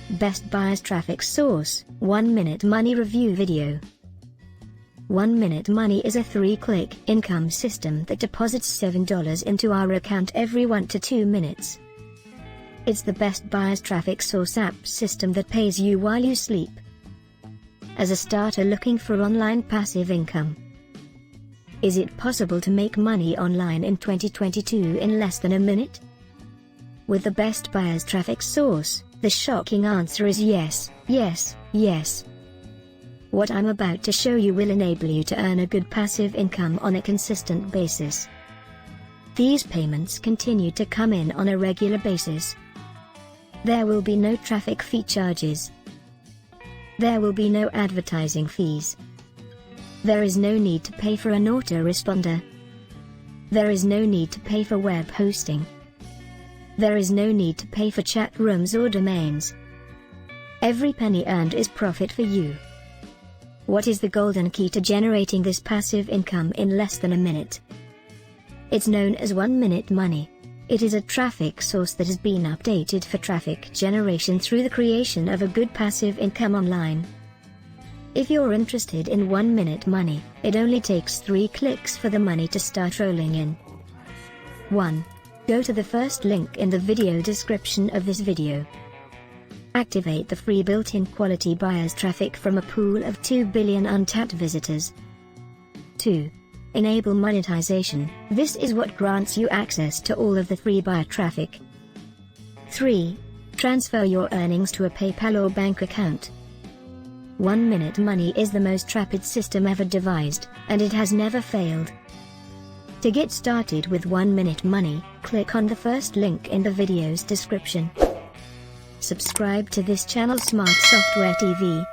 Best buyers traffic source, 1 Minute Money review video. 1 Minute Money is a 3-click income system that deposits $7 into our account every 1 to 2 minutes. It's the best buyers traffic source app system that pays you while you sleep. As a starter looking for online passive income. Is it possible to make money online in 2022 in less than a minute? With the best buyers traffic source, the shocking answer is yes, yes, yes. What I'm about to show you will enable you to earn a good passive income on a consistent basis. These payments continue to come in on a regular basis. There will be no traffic fee charges. There will be no advertising fees. There is no need to pay for an autoresponder. There is no need to pay for web hosting. There is no need to pay for chat rooms or domains. Every penny earned is profit for you. What is the golden key to generating this passive income in less than a minute? It's known as 1 Minute Money. It is a traffic source that has been updated for traffic generation through the creation of a good passive income online. If you're interested in 1 Minute Money, it only takes 3 clicks for the money to start rolling in. 1. Go to the first link in the video description of this video. Activate the free built-in quality buyers traffic from a pool of 2 billion untapped visitors. 2. Enable monetization. This is what grants you access to all of the free buyer traffic. 3. Transfer your earnings to a PayPal or bank account. 1 Minute Money is the most rapid system ever devised, and it has never failed. To get started with 1 Minute Money, click on the first link in the video's description. Subscribe to this channel Smart Software TV.